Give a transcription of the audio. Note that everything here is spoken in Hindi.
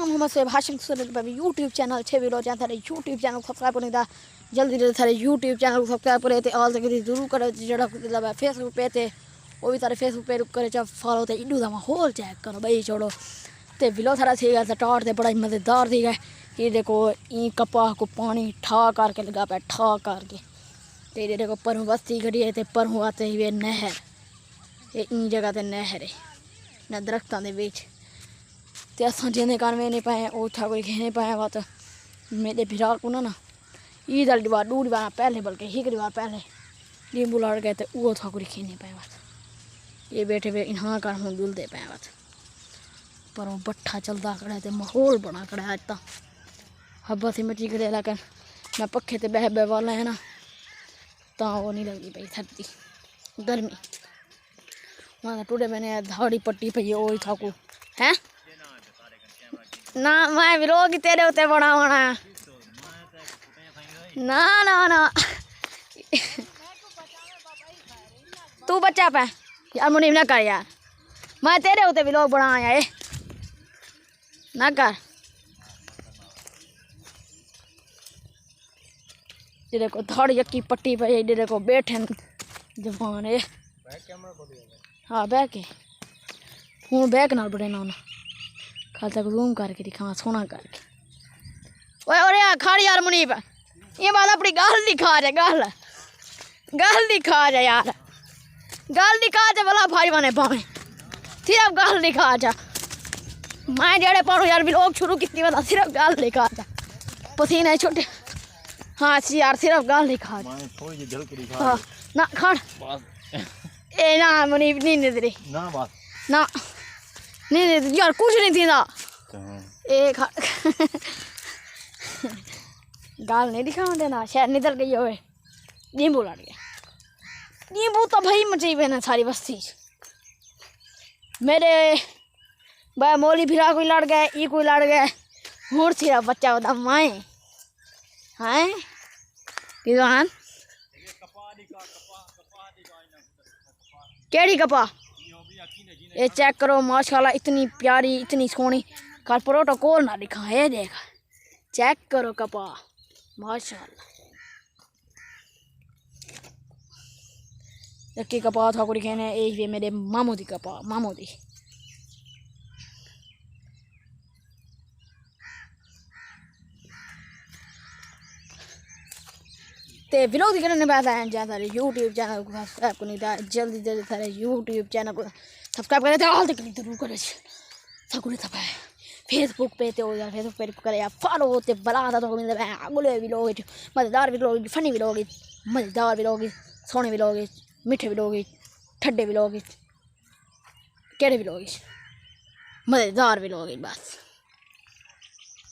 मोहम्मद से भाषण यूट्यूब चैनल 6 वीडियो चाहे थारे यूट्यूब चैनल सब्सक्राइब करने दा जल्दी जल्दी थारे यूट्यूब चैनल को सब्सक्राइब करे ते ऑल तक जरूर करे जेड़ा मतलब फेसबुक पे ते वो भी तारे फेसबुक पे करे चा फॉलो ते इडू दा माहौल चेक करो भाई छोड़ो ते वीडियो थारा सी गया स्टार्ट ते बड़ा ही मज़ेदार थी गया ये देखो ई कपाह को पानी ठा करके लगा पे ठा करके ते ये देखो परहू बस्ती खड़ी है ते परहू आते हुए नहर ये इन जगह ते नहर है न दरख्तां दे विच ते असां जिन्ने कारण में नहीं पाए उठा कोई खेने पाया बात मेरे भिरा को ना ईद वाली बार दूर बार पहले बल्कि ही बार पहले नींबू लड़ गए थे वो था कोई खेने पाए बात ये बैठे हुए यहाँ कर हम दुलते पाए बात पर वो बट्ठा चलता खड़ा है माहौल बना खड़ा है इतना हब्बा सी मची खड़े लेकिन मैं पखे ते बह बह वाला है ना तो वो नहीं लगती पई सर्दी गर्मी वहाँ टूटे मैंने धाड़ी पट्टी पई वो था को है ना मैं विरोध तेरे उते बड़ा होना ना ना ना तू बच्चा पे यार मुनीब ना कर यार मैं तेरे उते विरोध बड़ा आया ना कर ये देखो थोड़ी यक्की पट्टी पे ये देखो बैठे जवान है हाँ बैग के हूँ बैग नाल बड़े ना खाल तक रूम करके दिखा सोना करके ओए ओरे यार खाड़ी यार मुनीब ये बात अपनी गल दिखा जा गल दिखा जा यार गल दिखा जा भला भाई बने पावे सिर्फ गल दिखा जा मैं जेड़े पढ़ू यार व्लॉग शुरू की बता सिर्फ गल दिखा जा पसीने छोटे हाँ यार सिर्फ गल दिखा जा हाँ ना खड़ ए ना मुनीब नहीं तेरी ना बात ना नहीं यार कुछ नहीं थी ना एक गाल नहीं दिखाओ देना शायद निकल गई होए नींबू लड़ गया नींबू तो भाई मची हुए ना सारी बस्ती मेरे भाई मोली फिरा कोई लड़ गए ई कोई लड़ गए हूँ सिर्फ बच्चा बता माए हैं किसान केड़ी कपा ये चेक करो माशाल्लाह इतनी प्यारी इतनी सोहनी कल प्रोटोकॉल ना लिखा है देख चेक करो कपा माशाल्लाह एक कपा था कुछ कहने ये मेरे मामू दी कपा मामू दी ते व्लॉग दिखने बाद आए जहाँ सारे यूट्यूब चैनल को सब्सक्राइब करने था जल्दी जल्दी सारे यूट्यूब चैनल को सब्सक्राइब करे थे हाल तक जरूर करे सकुले था फेसबुक पे तो यार फेसबुक पे करे यार फॉलो होते बड़ा था तो मिलता है अगले व्लॉग मज़ेदार व्लॉग फनी व्लॉग मज़ेदार व्लॉग सोहने व्लॉग मीठे व्लॉग ठंडे व्लॉग केड़े व्लॉग मज़ेदार व्लॉग बस।